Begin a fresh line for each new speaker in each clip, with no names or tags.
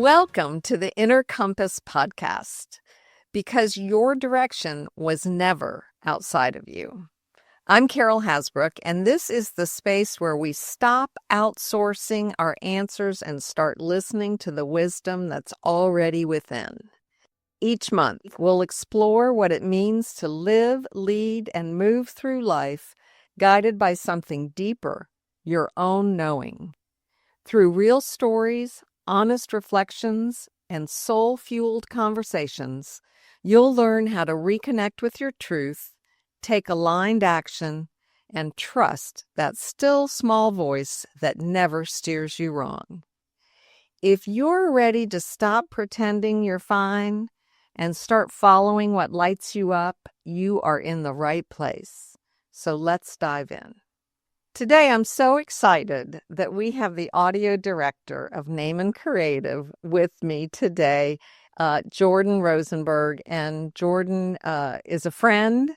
Welcome to the Inner Compass podcast, because your direction was never outside of you. I'm Carol Hasbrouck, and this is the space where we stop outsourcing our answers and start listening to the wisdom that's already within. Each month, we'll explore what it means to live, lead, and move through life guided by something deeper, your own knowing. Through real stories, honest reflections, and soul-fueled conversations, you'll learn how to reconnect with your truth, take aligned action, and trust that still small voice that never steers you wrong. If you're ready to stop pretending you're fine and start following what lights you up, you are in the right place. So let's dive in. Today, I'm so excited that we have the audio director of Naaman Creative with me today, Jordan Rosenberg. And Jordan is a friend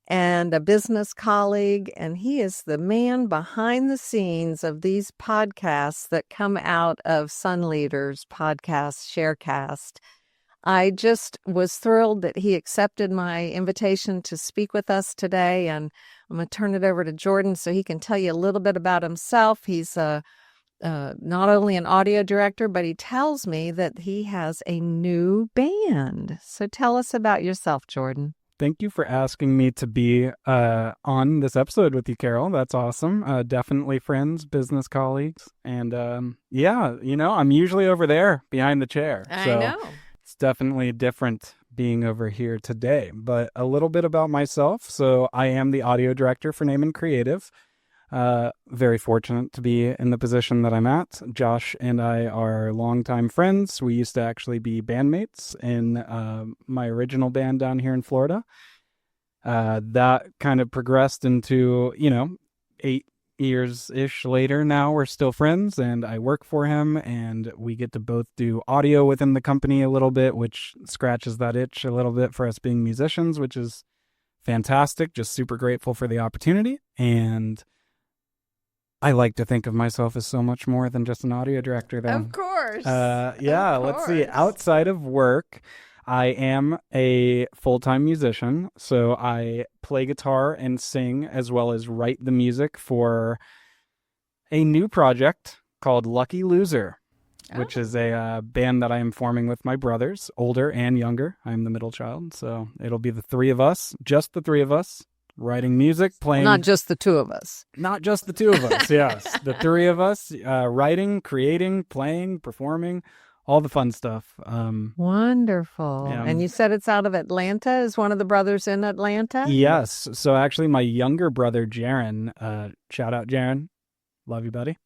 and a business colleague, and he is the man behind the scenes of these podcasts that come out of Sun Leaders podcast, Sharecast. I just was thrilled that he accepted my invitation to speak with us today, and I'm going to turn it over to Jordan so he can tell you a little bit about himself. He's not only an audio director, but he tells me that he has a new band. So tell us about yourself, Jordan.
Thank you for asking me to be on this episode with you, Carol. That's awesome. Definitely friends, business colleagues. And I'm usually over there behind the chair.
I know.
It's definitely different being over here today. But a little bit about myself. So I am the audio director for Naaman Creative. Very fortunate to be in the position that I'm at. Josh and I are longtime friends. We used to actually be bandmates in my original band down here in Florida. That kind of progressed into, 8 years-ish later. Now we're still friends, and I work for him, and we get to both do audio within the company a little bit, which scratches that itch a little bit for us being musicians, which is fantastic. Just super grateful for the opportunity. And I like to think of myself as so much more than just an audio director, though.
Of course.
Let's see. Outside of work, I am a full-time musician, so I play guitar and sing, as well as write the music for a new project called Lucky Loser, which is a band that I am forming with my brothers, older and younger. I'm the middle child, so it'll be the three of us, just the three of us, writing music, playing.
Not just the two of us.
Not just the two of us, yes. The three of us, writing, creating, playing, performing. All the fun stuff.
Wonderful.
Yeah.
And you said it's out of Atlanta? Is one of the brothers in Atlanta?
Yes. So actually my younger brother, Jaron, shout out Jaron. Love you, buddy.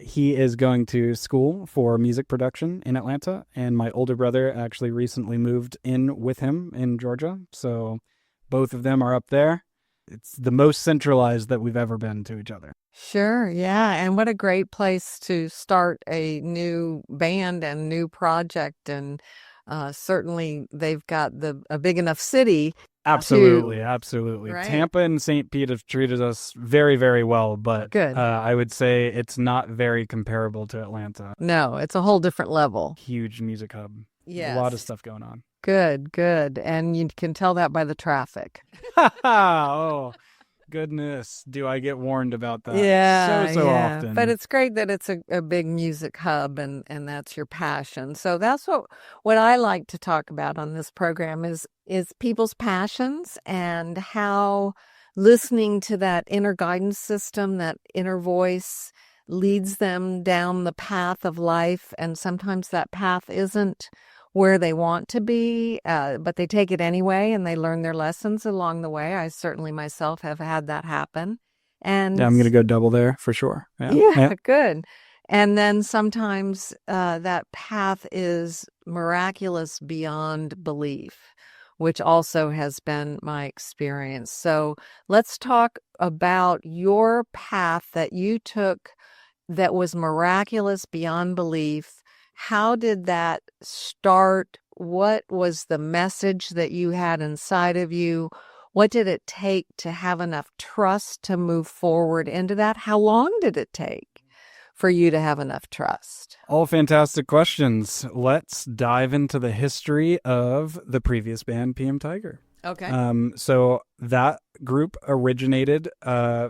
He is going to school for music production in Atlanta. And my older brother actually recently moved in with him in Georgia. So both of them are up there. It's the most centralized that we've ever been to each other.
Sure, yeah. And what a great place to start a new band and new project. And certainly they've got a big enough city.
Absolutely.
Right?
Tampa and St. Pete have treated us very, very well, but
Good.
I would say it's not very comparable to Atlanta.
No, it's a whole different level.
Huge music hub.
Yes.
A lot of stuff going on.
Good. And you can tell that by the traffic.
Oh, goodness. Do I get warned about that?
Yeah,
So often.
But it's great that it's a big music hub and that's your passion. So that's what I like to talk about on this program is people's passions and how listening to that inner guidance system, that inner voice, leads them down the path of life. And sometimes that path isn't where they want to be, but they take it anyway and they learn their lessons along the way. I certainly myself have had that happen. And
yeah, I'm going to go double there for sure.
Yeah, good. And then sometimes that path is miraculous beyond belief, which also has been my experience. So let's talk about your path that you took that was miraculous beyond belief. How did that start? What was the message that you had inside of you? What did it take to have enough trust to move forward into that? How long did it take for you to have enough trust?
All fantastic questions. Let's dive into the history of the previous band, PM Tiger.
Okay.
So that group originated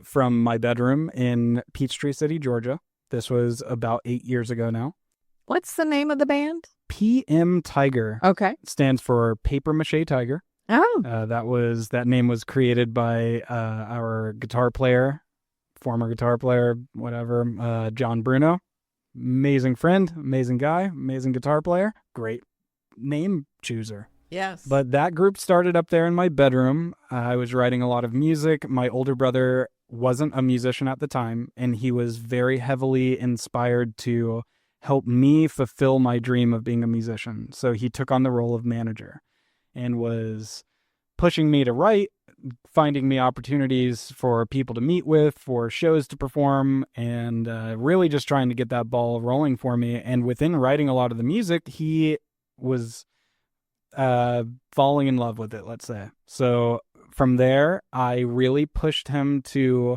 from my bedroom in Peachtree City, Georgia. This was about 8 years ago now.
What's the name of the band?
PM Tiger.
Okay.
It stands for Paper Mache Tiger.
Oh.
That name was created by our former guitar player, whatever, John Bruno. Amazing friend, amazing guy, amazing guitar player, great name chooser.
Yes.
But that group started up there in my bedroom. I was writing a lot of music. My older brother wasn't a musician at the time, and he was very heavily inspired to help me fulfill my dream of being a musician. So he took on the role of manager and was pushing me to write, finding me opportunities for people to meet with, for shows to perform, and really just trying to get that ball rolling for me. And within writing a lot of the music, he was falling in love with it, let's say. So from there, I really pushed him to,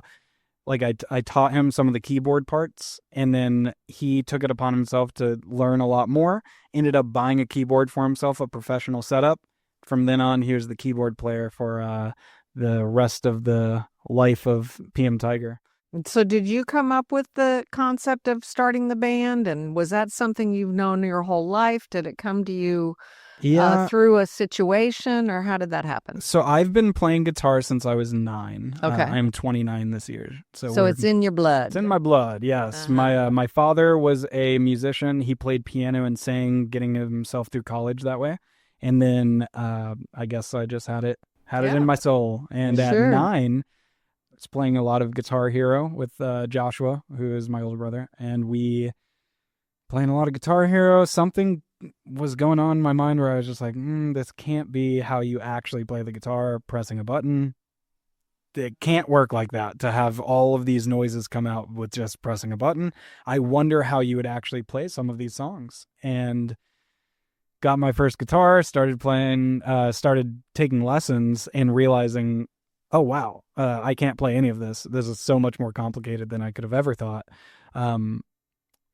I taught him some of the keyboard parts, and then he took it upon himself to learn a lot more, ended up buying a keyboard for himself, a professional setup. From then on, he was the keyboard player for the rest of the life of PM Tiger.
So did you come up with the concept of starting the band? And was that something you've known your whole life? Did it come to you through a situation, or how did that happen?
So I've been playing guitar since I was 9.
Okay.
I'm 29 this year.
So it's in your blood.
It's in my blood, yes. My father was a musician. He played piano and sang, getting himself through college that way. And then I guess I just had it in my soul. And at 9, I was playing a lot of Guitar Hero with Joshua, who is my older brother. And we playing a lot of Guitar Hero. Something was going on in my mind where I was just like, this can't be how you actually play the guitar, pressing a button. It can't work like that, to have all of these noises come out with just pressing a button. I wonder how you would actually play some of these songs. And got my first guitar, started taking lessons, and realizing, oh, wow, I can't play any of this. This is so much more complicated than I could have ever thought.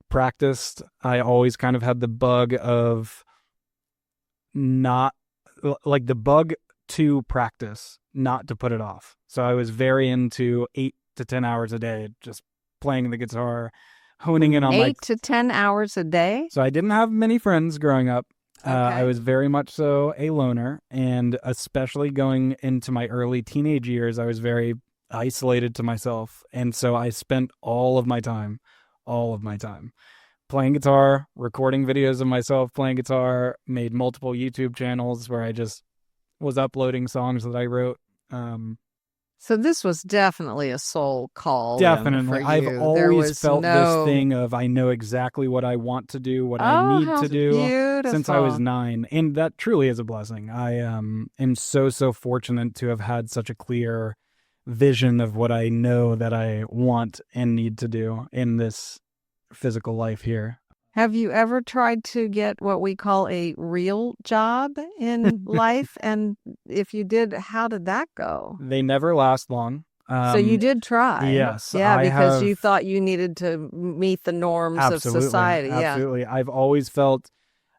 Practiced. I always kind of had the bug of the bug to practice, not to put it off. So I was very into 8 to 10 hours a day, just playing the guitar, honing in on
8 to 10 hours a day?
So I didn't have many friends growing up.
Okay.
I was very much so a loner, and especially going into my early teenage years, I was very isolated to myself. And so I spent all of my time playing guitar, recording videos of myself playing guitar, made multiple YouTube channels where I just was uploading songs that I wrote.
So this was definitely a soul call.
Definitely.
For
I've
you.
always felt this thing of, I know exactly what I want to do, what I need to do,
beautiful.
Since I was 9. And that truly is a blessing. I am so fortunate to have had such a clear vision of what I know that I want and need to do in this physical life here.
Have you ever tried to get what we call a real job in life? And if you did, how did that go?
They never last long.
So you did try.
Yes.
Yeah, because you thought you needed to meet the norms of society.
Absolutely. Yeah. I've always felt,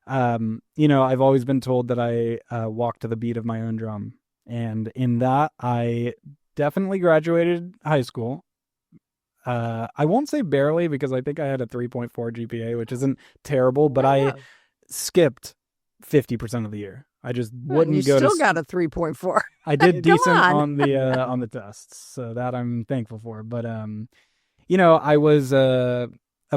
I've always been told that I walk to the beat of my own drum. And in that, I definitely graduated high school. I won't say barely, because I think I had a 3.4 GPA, which isn't terrible, but I skipped 50% of the year. I just wouldn't go to...
You still got a 3.4.
I did decent on the tests, so that I'm thankful for. But, I was a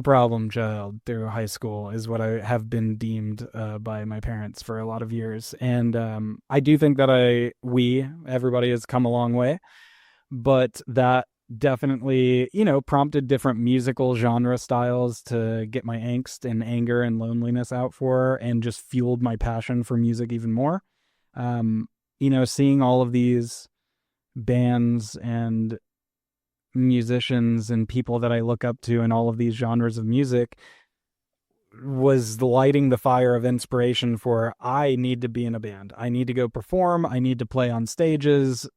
problem child through high school, is what I have been deemed by my parents for a lot of years. And I do think that everybody has come a long way, but that definitely, prompted different musical genre styles to get my angst and anger and loneliness out for, and just fueled my passion for music even more. Seeing all of these bands and musicians and people that I look up to in all of these genres of music was lighting the fire of inspiration for, I need to be in a band. I need to go perform. I need to play on stages.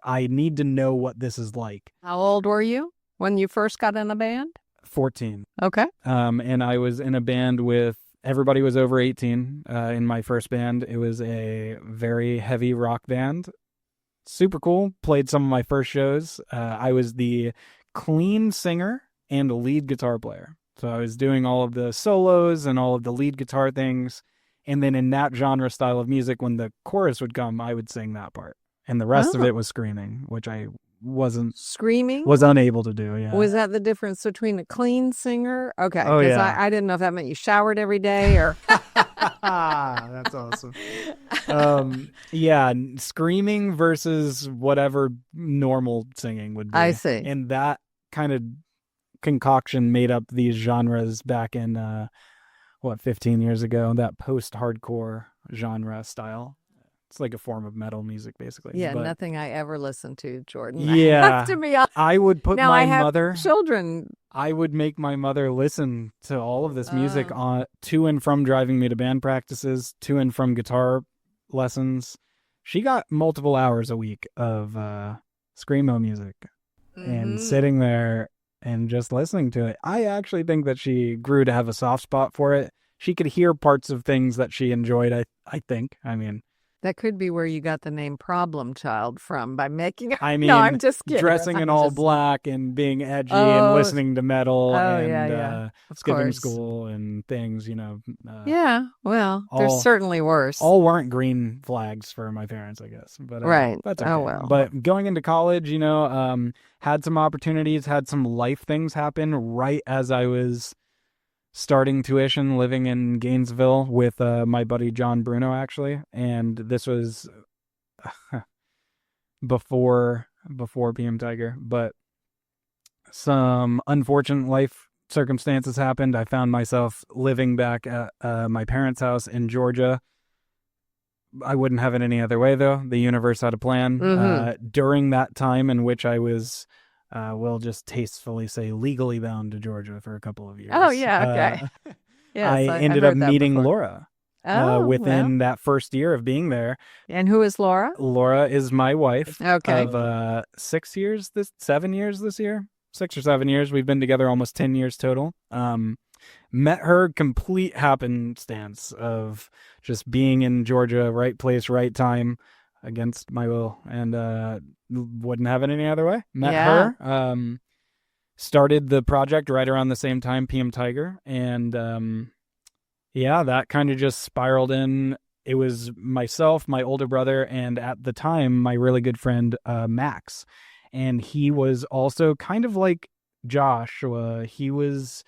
I need to know what this is like.
How old were you when you first got in a band?
14.
Okay.
And I was in a band with everybody was over 18 in my first band. It was a very heavy rock band. Super cool. Played some of my first shows. I was the clean singer and lead guitar player. So I was doing all of the solos and all of the lead guitar things. And then in that genre style of music, when the chorus would come, I would sing that part. And the rest of it was screaming, which I was unable to do. Yeah.
Was that the difference between a clean singer? Okay.
Oh,
Because
yeah.
I didn't know if that meant you showered every day or.
That's awesome. Yeah, screaming versus whatever normal singing would be.
I see.
And that kind of concoction made up these genres back in 15 years ago, that post-hardcore genre style. It's like a form of metal music, basically.
Yeah,
but
nothing I ever listened to, Jordan.
Yeah.
I have to be honest.
I would put
Now
my
I have
mother...
children.
I would make my mother listen to all of this music to and from driving me to band practices, to and from guitar lessons. She got multiple hours a week of screamo music and sitting there and just listening to it. I actually think that she grew to have a soft spot for it. She could hear parts of things that she enjoyed, I think. I mean...
That could be where you got the name Problem Child from, by making it.
I mean,
no, I'm just kidding.
Dressing in all black and being edgy and listening to metal and skipping school and things,
yeah, well, there's certainly worse.
All weren't green flags for my parents, I guess. But
right.
That's okay.
Oh, well.
But going into college, had some opportunities, had some life things happen right as I was starting tuition, living in Gainesville with my buddy John Bruno, actually. And this was before PM Tiger, but some unfortunate life circumstances happened. I found myself living back at my parents' house in Georgia. I wouldn't have it any other way, though. The universe had a plan. During that time in which I was... we'll just tastefully say legally bound to Georgia for a couple of years.
Oh, yeah, okay. Yes,
I ended up meeting Laura within that first year of being there.
And who is Laura?
Laura is my wife
of
7 years this year. 6 or 7 years. We've been together almost 10 years total. Met her complete happenstance of just being in Georgia, right place, right time, against my will, and wouldn't have it any other way. Met her, started the project right around the same time, PM Tiger, and that kind of just spiraled in. It was myself, my older brother, and at the time, my really good friend, Max, and he was also kind of like Joshua. He was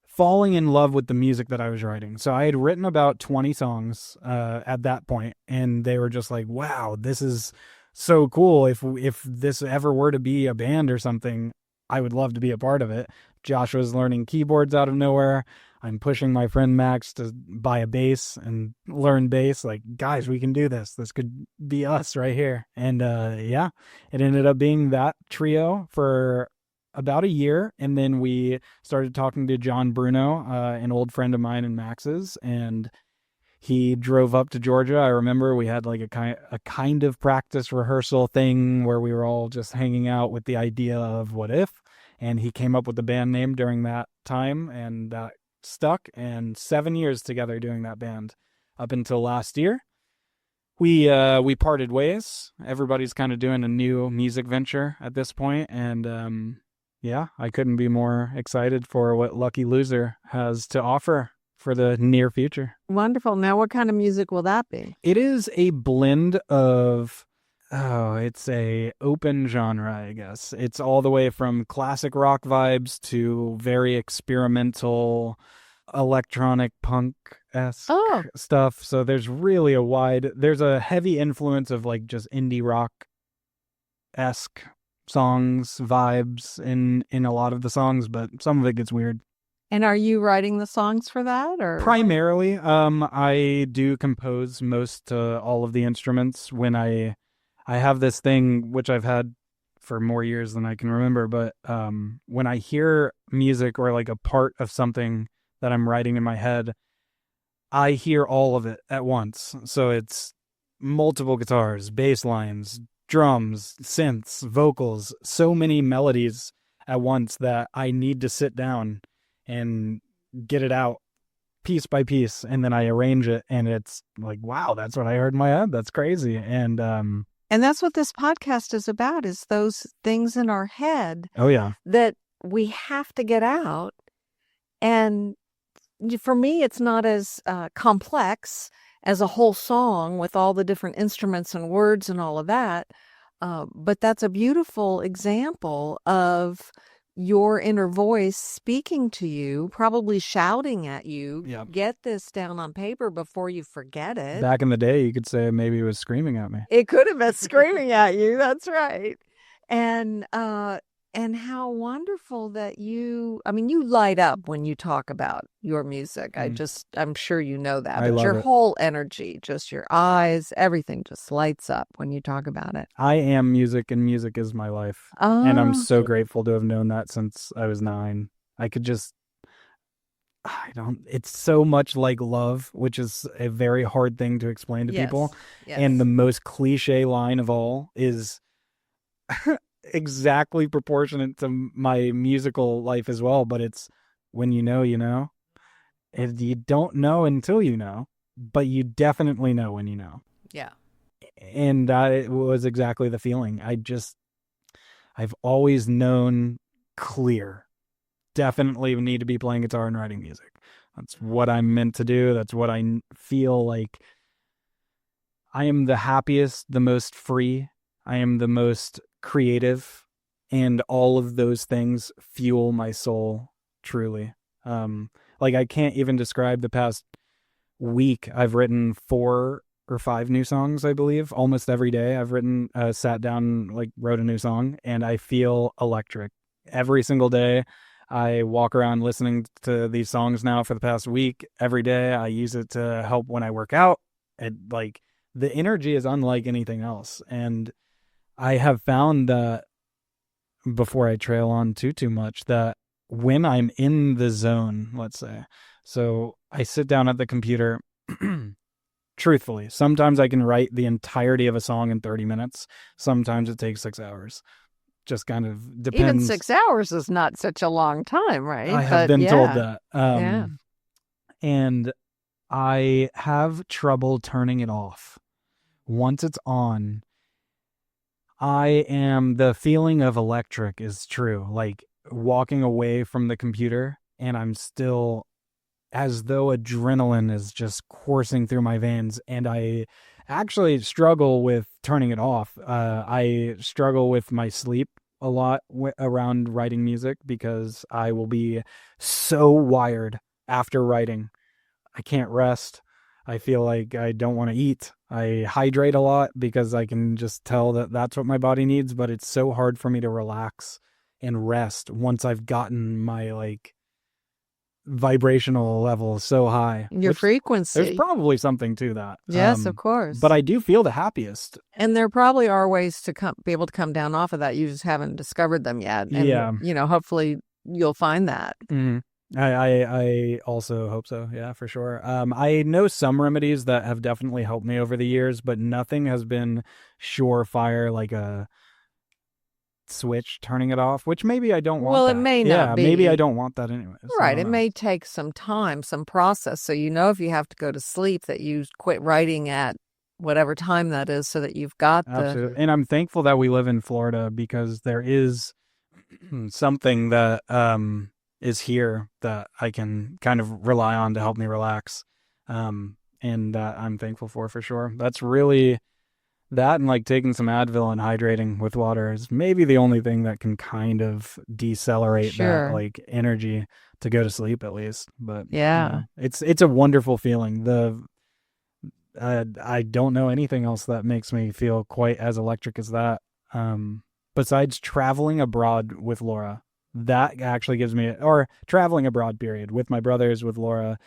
falling in love with the music that I was writing. So I had written about 20 songs at that point, and they were just like, wow, this is so cool. If this ever were to be a band or something, I would love to be a part of it. Josh was learning keyboards out of nowhere. I'm pushing my friend Max to buy a bass and learn bass. Like, guys, we can do this. This could be us right here. And it ended up being that trio for about a year, and then we started talking to John Bruno, an old friend of mine and Max's, and he drove up to Georgia. I remember we had like a kind of practice rehearsal thing where we were all just hanging out with the idea of what if, and he came up with the band name during that time, and that stuck. And 7 years together doing that band up until last year. We parted ways. Everybody's kind of doing a new music venture at this point, and I couldn't be more excited for what Lucky Loser has to offer for the near future.
Wonderful. Now, what kind of music will that be?
It is a blend of, it's a open genre, I guess. It's all the way from classic rock vibes to very experimental electronic punk-esque stuff. So there's really there's a heavy influence of like just indie rock-esque songs, vibes in a lot of the songs, but some of it gets weird.
And are you writing the songs for that, or?
Primarily, I do compose most all of the instruments when I have this thing, which I've had for more years than I can remember, but when I hear music or like a part of something that I'm writing in my head, I hear all of it at once. So it's multiple guitars, bass lines, drums, synths, vocals, so many melodies at once that I need to sit down and get it out piece by piece, and then I arrange it, and it's like, wow, that's what I heard in my head. That's crazy. And
that's what this podcast is about, is those things in our head
oh yeah,
that we have to get out. And for me, it's not as complex as a whole song with all the different instruments and words and all of that. But that's a beautiful example of your inner voice speaking to you, probably shouting at you,
Yep.
Get this down on paper before you forget it.
Back in the day, you could say maybe it was screaming at me.
It could have been screaming at you. That's right. And how wonderful that you light up when you talk about your music. I'm sure you know that.
I
But
love
your
it.
whole energy, just your eyes, everything just lights up when you talk about it.
I am music, and music is my life. And I'm so grateful to have known that since I was 9. It's so much like love, which is a very hard thing to explain to people.
Yes.
And the most cliche line of all is exactly proportionate to my musical life as well. But it's, when you know, you know. And you don't know until you know, but you definitely know when you know.
Yeah.
And that was exactly the feeling. I've always known clear. Definitely need to be playing guitar and writing music. That's what I'm meant to do. That's what I feel like. I am the happiest, the most free. I am the most creative, and all of those things fuel my soul truly. Like, I can't even describe the past week. I've written 4 or 5 new songs, I believe. Almost every day I've written, sat down, like, wrote a new song, and I feel electric every single day. I walk around listening to these songs now for the past week. Every day I use it to help when I work out. And like, the energy is unlike anything else. And I have found that, before I trail on too much, that when I'm in the zone, let's say, so I sit down at the computer, truthfully, sometimes I can write the entirety of a song in 30 minutes. Sometimes it takes 6 hours. Just kind of depends.
Even 6 hours is not such a long time, right?
I have been told that.
Yeah.
And I have trouble turning it off. Once it's on, the feeling of electric is true. Like, walking away from the computer, and I'm still as though adrenaline is just coursing through my veins, and I actually struggle with turning it off. I struggle with my sleep a lot around writing music, because I will be so wired after writing. I can't rest. I feel like I don't want to eat. I hydrate a lot because I can just tell that that's what my body needs, but it's so hard for me to relax and rest once I've gotten my, like, vibrational level so high.
Your frequency.
There's probably something to that.
Yes, of course.
But I do feel the happiest.
And there probably are ways to be able to come down off of that. You just haven't discovered them yet. And,
Yeah.
Hopefully you'll find that.
Mm-hmm. I also hope so. Yeah, for sure. I know some remedies that have definitely helped me over the years, but nothing has been surefire, like a switch turning it off, which maybe I don't want.
Well,
that.
It may not be.
Maybe I don't want that anyways.
Right. It may take some time, some process. So, if you have to go to sleep, that you quit writing at whatever time that is, so that you've got
Absolutely. And I'm thankful that we live in Florida, because there is something that is here that I can kind of rely on to help me relax. And that I'm thankful for sure. That's really that, and like taking some Advil and hydrating with water is maybe the only thing that can kind of decelerate that, like, energy to go to sleep, at least. But it's a wonderful feeling. I don't know anything else that makes me feel quite as electric as that. Besides traveling abroad with Laura, that actually gives me, or traveling abroad period with my brothers, with Laura,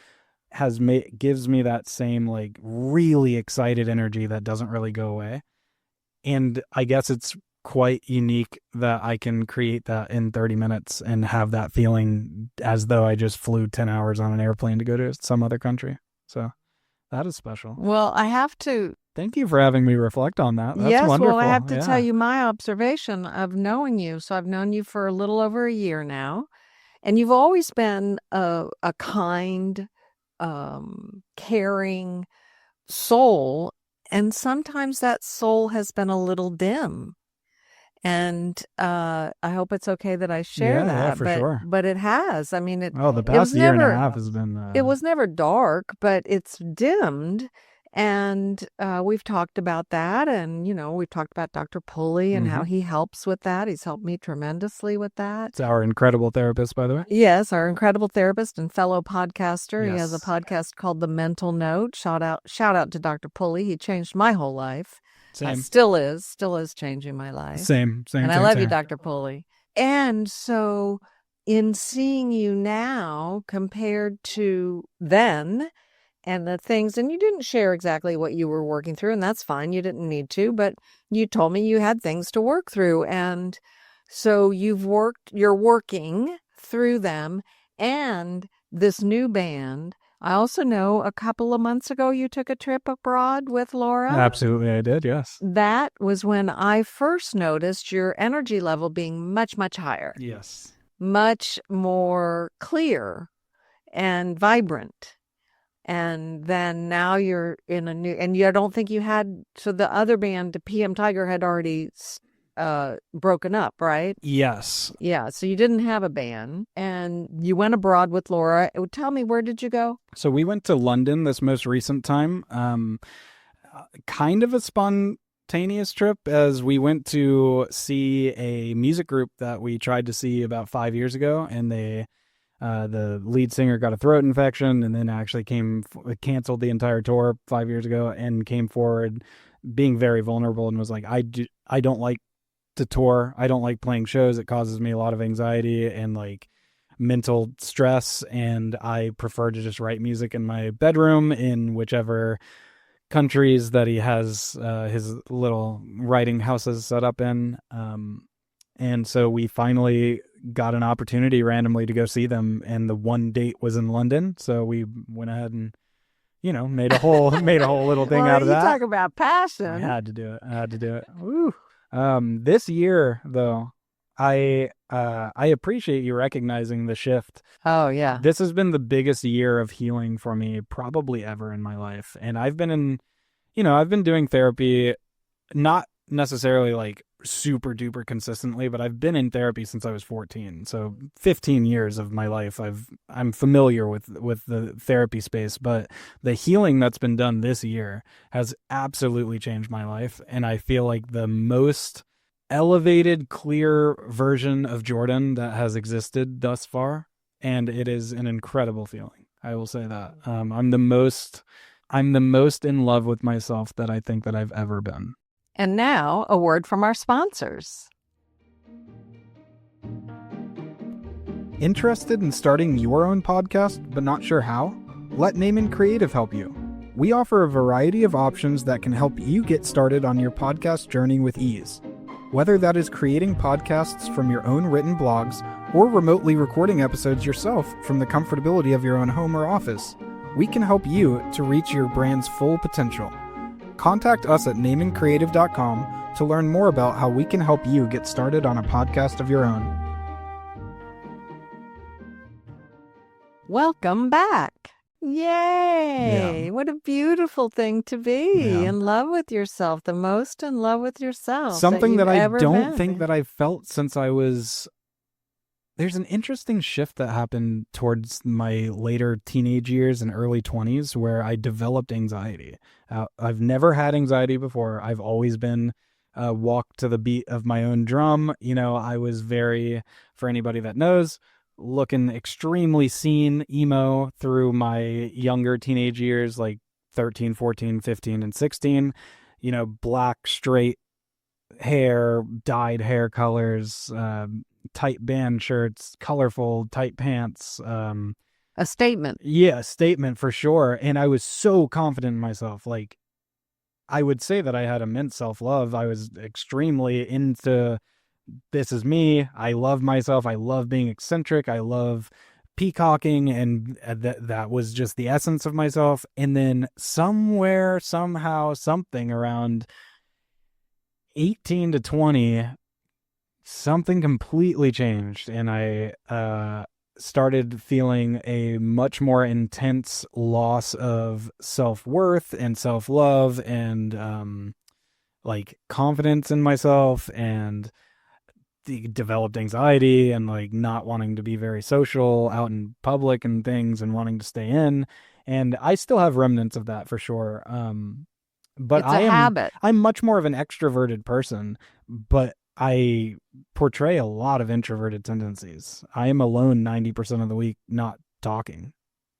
gives me that same, like, really excited energy that doesn't really go away. And I guess it's quite unique that I can create that in 30 minutes and have that feeling as though I just flew 10 hours on an airplane to go to some other country. So that is special.
Well, I have to
Thank you for having me reflect on that. That's
Yes, well, I
wonderful.
have to tell
Yeah.
you my observation of knowing you. So I've known you for a little over a year now, and you've always been a kind, caring soul, and sometimes that soul has been a little dim. And I hope it's okay that I share
Yeah,
that,
for sure.
but it has. I mean,
Oh, the
it was
past year and a
never
half has been
it was never dark, but it's dimmed. And we've talked about that. And, we've talked about Dr. Pulley and how he helps with that. He's helped me tremendously with that.
It's our incredible therapist, by the way.
Yes, our incredible therapist and fellow podcaster. He has a
Yes.
podcast called The Mental Note. Shout out to Dr. Pulley. He changed my whole life.
Same.
Still is changing my life.
Same.
And I love you, Dr. Pulley. And so in seeing you now compared to then and the things, and you didn't share exactly what you were working through, and that's fine. You didn't need to, but you told me you had things to work through. And so you're working through them and this new band. I also know a couple of months ago you took a trip abroad with Laura.
Absolutely, I did, yes.
That was when I first noticed your energy level being much, much higher.
Yes.
Much more clear and vibrant. And then now you're in a new, and I don't think you had, so the other band, the PM Tiger, had already broken up, right?
Yes.
Yeah, so you didn't have a band, and you went abroad with Laura. Tell me, where did you go?
So we went to London this most recent time. Kind of a spontaneous trip, as we went to see a music group that we tried to see about 5 years ago, and the lead singer got a throat infection and then actually canceled the entire tour 5 years ago and came forward being very vulnerable and was like, I don't like to tour. I don't like playing shows. It causes me a lot of anxiety and like mental stress, and I prefer to just write music in my bedroom in whichever countries that he has his little writing houses set up in. And so we finally got an opportunity randomly to go see them, and the one date was in London. So we went ahead and, made a whole little thing out of that.
You talk about passion.
I had to do it. Woo. This year though, I appreciate you recognizing the shift.
Oh yeah.
This has been the biggest year of healing for me probably ever in my life. And I've been doing therapy, not necessarily like super duper consistently, but I've been in therapy since I was 14. So 15 years of my life I'm familiar with the therapy space, but the healing that's been done this year has absolutely changed my life. And I feel like the most elevated, clear version of Jordan that has existed thus far. And it is an incredible feeling. I will say that. I'm the most in love with myself that I think that I've ever been.
And now, a word from our sponsors.
Interested in starting your own podcast, but not sure how? Let Naaman Creative help you. We offer a variety of options that can help you get started on your podcast journey with ease. Whether that is creating podcasts from your own written blogs or remotely recording episodes yourself from the comfortability of your own home or office, we can help you to reach your brand's full potential. Contact us at naamancreative.com to learn more about how we can help you get started on a podcast of your own.
Welcome back. Yay!
Yeah.
What a beautiful thing to be in love with yourself, the most in love with yourself.
Something that I don't
been.
think that I've felt since I was... There's an interesting shift that happened towards my later teenage years and early 20s where I developed anxiety. I've never had anxiety before. I've always been walk to the beat of my own drum. I was very, for anybody that knows, looking extremely scene emo through my younger teenage years, like 13, 14, 15, and 16. Black, straight hair, dyed hair colors, tight band shirts, colorful tight pants.
A statement.
Yeah, a statement for sure. And I was so confident in myself. Like, I would say that I had immense self-love. I was extremely into, this is me. I love myself. I love being eccentric. I love peacocking, and that was just the essence of myself. And then somewhere, somehow, something around 18 to 20, something completely changed, and I started feeling a much more intense loss of self-worth and self-love and like confidence in myself, and developed anxiety and like not wanting to be very social out in public and things and wanting to stay in. And I still have remnants of that for sure. But
It's a habit.
I'm much more of an extroverted person, but I portray a lot of introverted tendencies. I am alone 90% of the week, not talking.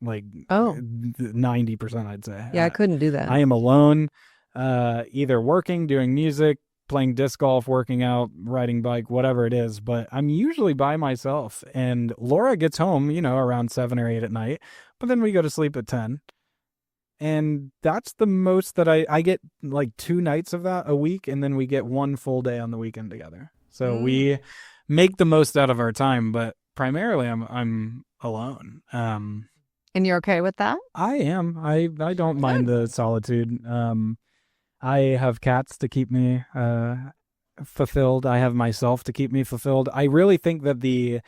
Like
Oh,
90%, I'd say.
yeah, I couldn't do that.
I am alone, either working, doing music, playing disc golf, working out, riding bike, whatever it is. But I'm usually by myself. And Laura gets home, around 7 or 8 at night. But then we go to sleep at 10. And that's the most that I get, like 2 nights of that a week. And then we get 1 full day on the weekend together. So we make the most out of our time. But primarily I'm alone.
And you're okay with that?
I am. I don't mind the solitude. I have cats to keep me fulfilled. I have myself to keep me fulfilled. I really think that the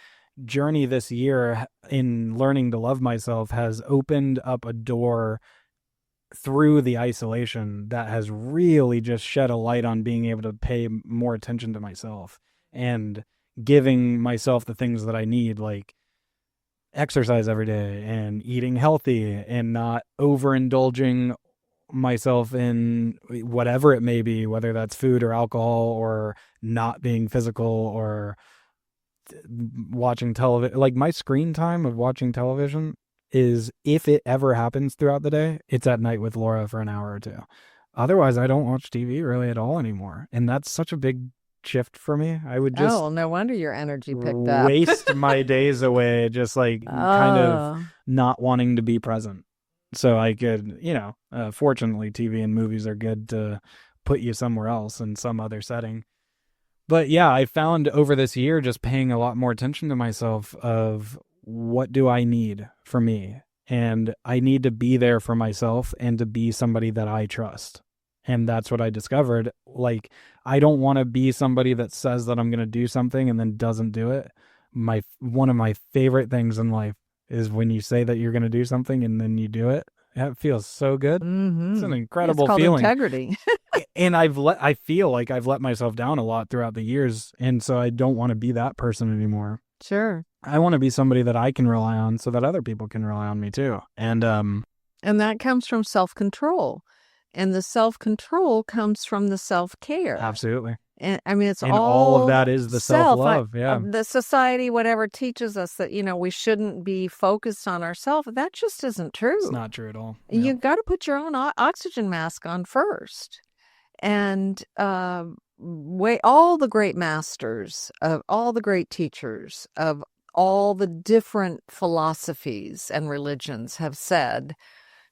journey this year in learning to love myself has opened up a door through the isolation that has really just shed a light on being able to pay more attention to myself and giving myself the things that I need, like exercise every day and eating healthy and not overindulging myself in whatever it may be, whether that's food or alcohol or not being physical or watching television. Like my screen time of watching television is, if it ever happens throughout the day, it's at night with Laura for an hour or two. Otherwise, I don't watch TV really at all anymore. And that's such a big shift for me. I would just
no wonder your energy picked up.
waste my days away just like kind of not wanting to be present. So I could, fortunately TV and movies are good to put you somewhere else in some other setting. But yeah, I found over this year just paying a lot more attention to myself of what do I need for me? And I need to be there for myself and to be somebody that I trust. And that's what I discovered. Like, I don't want to be somebody that says that I'm going to do something and then doesn't do it. One of my favorite things in life is when you say that you're going to do something and then you do it. That feels so good.
Mm-hmm.
It's an incredible
it's called
feeling.
Integrity.
And I feel like I've let myself down a lot throughout the years. And so I don't want to be that person anymore.
Sure.
I want to be somebody that I can rely on so that other people can rely on me too. And
that comes from self-control. And the self-control comes from the self-care.
Absolutely.
And I mean,
and all of that is the self-love. Yeah.
The society, whatever, teaches us that, we shouldn't be focused on ourselves. That just isn't true.
It's not true at all.
You got to put your own oxygen mask on first. And all the great masters, of all the great teachers, of all the different philosophies and religions have said,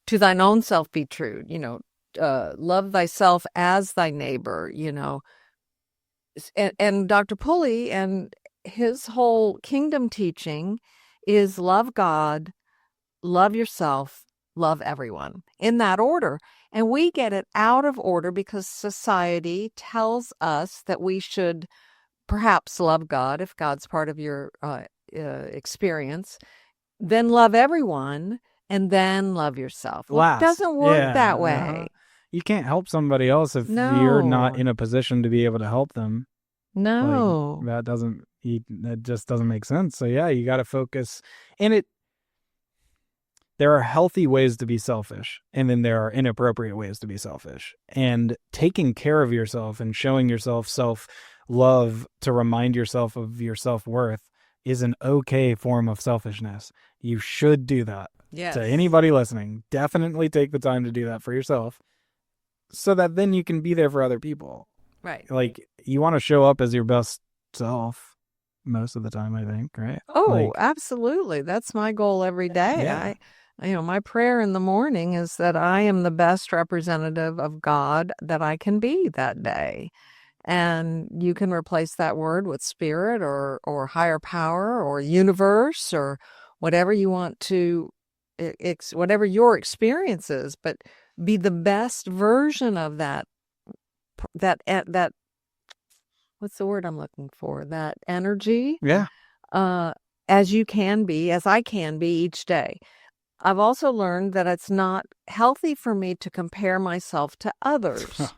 to thine own self be true, love thyself as thy neighbor, And Dr. Pulley and his whole kingdom teaching is love God, love yourself, love everyone, in that order. And we get it out of order because society tells us that we should perhaps love God, if God's part of your experience, then love everyone, and then love yourself. Well, it doesn't work that way.
You can't help somebody else if you're not in a position to be able to help them.
No.
Like, that just doesn't make sense. So yeah, you got to focus. And there are healthy ways to be selfish, and then there are inappropriate ways to be selfish. And taking care of yourself and showing yourself self-love to remind yourself of your self-worth is an okay form of selfishness. You should do that.
Yes.
To anybody listening, definitely take the time to do that for yourself so that then you can be there for other people.
Right.
Like, you want to show up as your best self most of the time, I think, right?
Oh, absolutely. That's my goal every day.
Yeah.
My prayer in the morning is that I am the best representative of God that I can be that day. And you can replace that word with spirit or higher power or universe or whatever you want to, whatever your experience is, but be the best version of that what's the word I'm looking for? That energy,
Yeah.
as you can be, as I can be each day. I've also learned that it's not healthy for me to compare myself to others.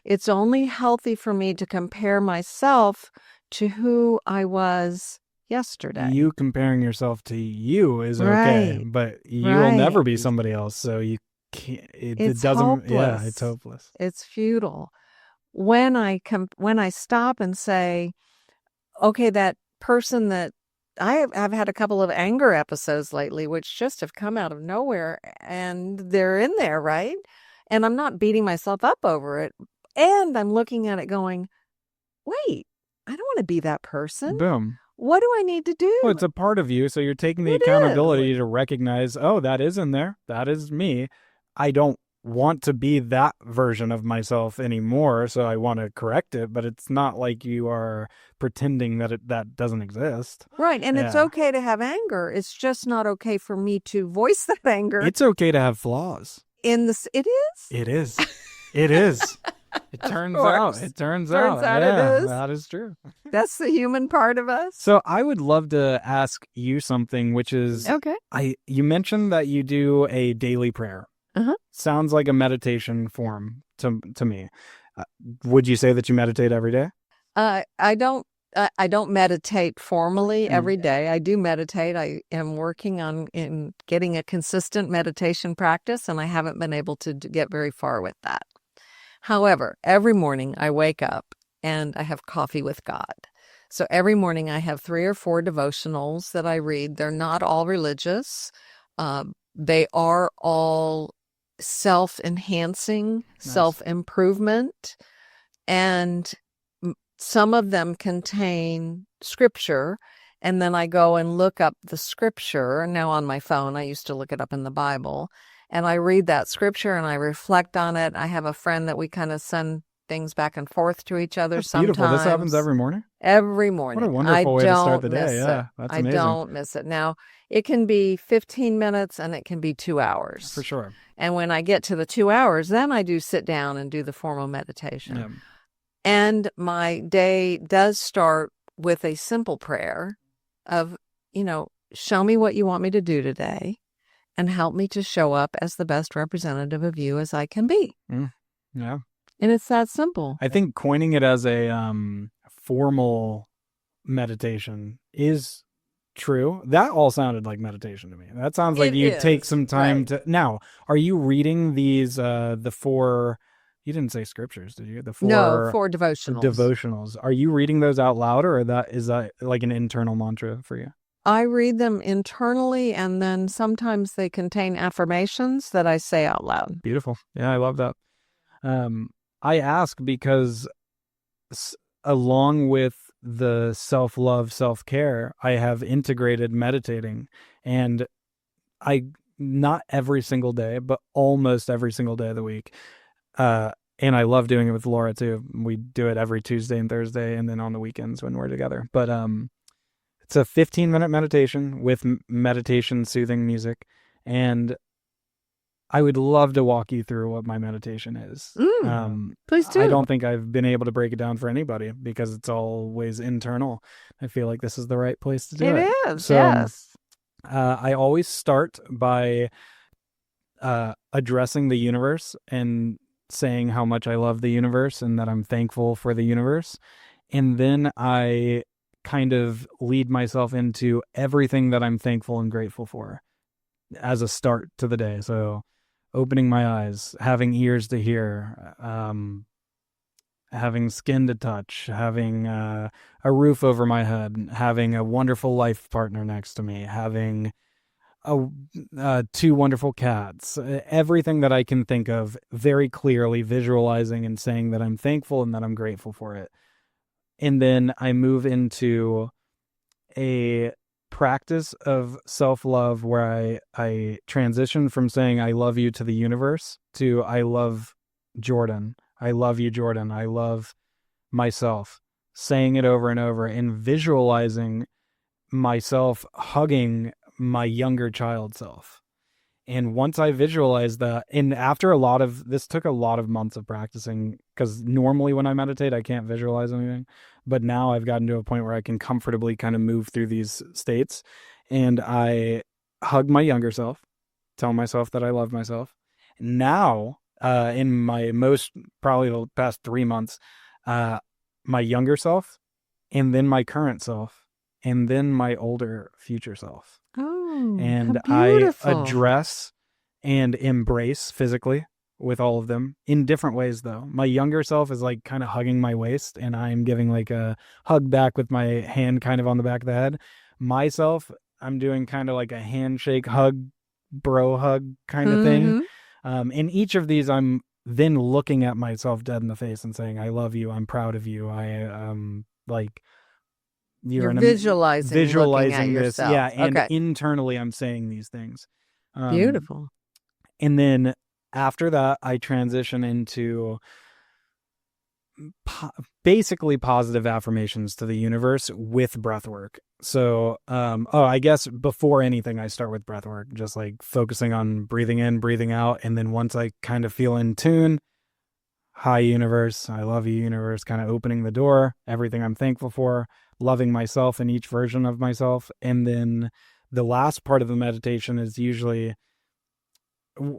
It's only healthy for me to compare myself to who I was yesterday.
You comparing yourself to you is okay,
Right.
but you will never be
Right.
somebody else. So you can't.
It's
It doesn't. Yeah,
hopeless.
it's hopeless.
It's futile. When I stop and say, okay, that person that I've had a couple of anger episodes lately, which just have come out of nowhere, and they're in there, right? And I'm not beating myself up over it. And I'm looking at it going, wait, I don't want to be that person.
Boom.
What do I need to do?
Well, it's a part of you, so you're taking the
It
accountability
is.
to recognize, oh, that is in there. That is me. I don't want to be that version of myself anymore, so I want to correct it, but it's not like you are pretending that that doesn't exist.
Right. And it's
Yeah.
okay to have anger. It's just not okay for me to voice that anger.
It's okay to have flaws.
It is?
It is. It is. It turns out. It turns out.
Yeah,
it is. That is true.
That's the human part of us.
So I would love to ask you something, which is,
okay.
You mentioned that you do a daily prayer.
Uh-huh.
Sounds like a meditation form to me. Would you say that you meditate every day?
I don't meditate formally every day. I do meditate. I am working on getting a consistent meditation practice, and I haven't been able to get very far with that. However, every morning I wake up and I have coffee with God. So every morning I have 3 or 4 devotionals that I read. They're not all religious. They are all self-enhancing,
Nice.
self-improvement, and some of them contain scripture, and then I go and look up the scripture. Now on my phone, I used to look it up in the Bible, and I read that scripture and I reflect on it. I have a friend that we kind of send things back and forth to each other.
That's
sometimes.
Beautiful. This happens every morning?
Every morning.
What a wonderful way to start the day. Yeah, that's amazing.
I don't miss it. Now, it can be 15 minutes and it can be 2 hours.
For sure.
And when I get to the 2 hours, then I do sit down and do the formal meditation.
Yeah.
And my day does start with a simple prayer of, show me what you want me to do today and help me to show up as the best representative of you as I can be.
Yeah.
And it's that simple.
I think coining it as a formal meditation is true. That all sounded like meditation to me. That sounds like you take some time to... Now, are you reading these, the 4... You didn't say scriptures, did you? The 4
devotionals.
Devotionals. Are you reading those out loud, or is that like an internal mantra for you?
I read them internally, and then sometimes they contain affirmations that I say out loud.
Beautiful. Yeah, I love that. I ask because along with the self-love, self-care, I have integrated meditating, and not every single day, but almost every single day of the week. And I love doing it with Laura too. We do it every Tuesday and Thursday, and then on the weekends when we're together. But it's a 15-minute meditation with meditation soothing music, and I would love to walk you through what my meditation is.
Please do.
I don't think I've been able to break it down for anybody because it's always internal. I feel like this is the right place to do it.
It is,
so,
yes.
I always start by addressing the universe and saying how much I love the universe and that I'm thankful for the universe. And then I kind of lead myself into everything that I'm thankful and grateful for as a start to the day. So opening my eyes, having ears to hear, having skin to touch, having a roof over my head, having a wonderful life partner next to me, having 2 wonderful cats, everything that I can think of, very clearly visualizing and saying that I'm thankful and that I'm grateful for it. And then I move into a practice of self-love where I transition from saying I love you to the universe to I love Jordan. I love you, Jordan. I love myself. Saying it over and over and visualizing myself hugging my younger child self. And once I visualized that, and after this took a lot of months of practicing, because normally when I meditate, I can't visualize anything. But now I've gotten to a point where I can comfortably kind of move through these states. And I hug my younger self, tell myself that I love myself. Now, in my probably the past 3 months, my younger self, and then my current self, and then my older future self.
Oh,
And
how
I
beautiful.
address and embrace physically with all of them in different ways, though. My younger self is like kind of hugging my waist, and I'm giving like a hug back with my hand kind of on the back of the head. Myself, I'm doing kind of like a handshake hug, bro hug kind of thing. In each of these, I'm then looking at myself dead in the face and saying, I love you. I'm proud of you. Like,
You're visualizing looking at
this.
yourself.
Yeah. And
Okay.
internally, I'm saying these things.
Beautiful.
And then after that, I transition into basically positive affirmations to the universe with breath work. So, I guess before anything, I start with breath work, just like focusing on breathing in, breathing out. And then once I kind of feel in tune, hi, universe, I love you, universe, kind of opening the door, everything I'm thankful for, loving myself in each version of myself. And then the last part of the meditation is usually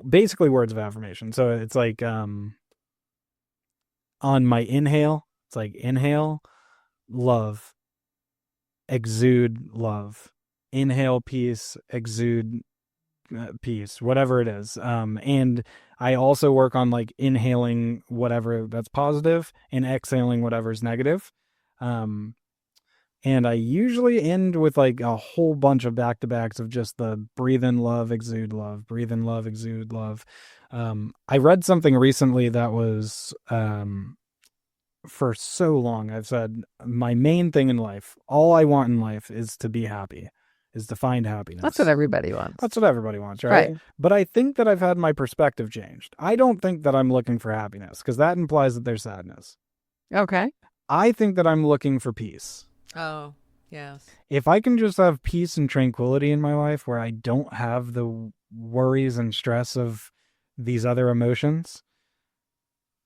basically words of affirmation. So it's like, on my inhale, it's like inhale, love, exude love, inhale peace, exude peace, whatever it is. And I also work on like inhaling whatever that's positive and exhaling whatever's negative. And I usually end with like a whole bunch of back-to-backs of just the breathe in love, exude love, breathe in love, exude love. I read something recently that was, for so long, I've said my main thing in life, all I want in life is to be happy, is to find happiness.
That's what everybody wants.
That's what everybody wants, right? But I think that I've had my perspective changed. I don't think that I'm looking for happiness, because that implies that there's sadness.
Okay.
I think that I'm looking for peace.
Oh, yes.
If I can just have peace and tranquility in my life where I don't have the worries and stress of these other emotions,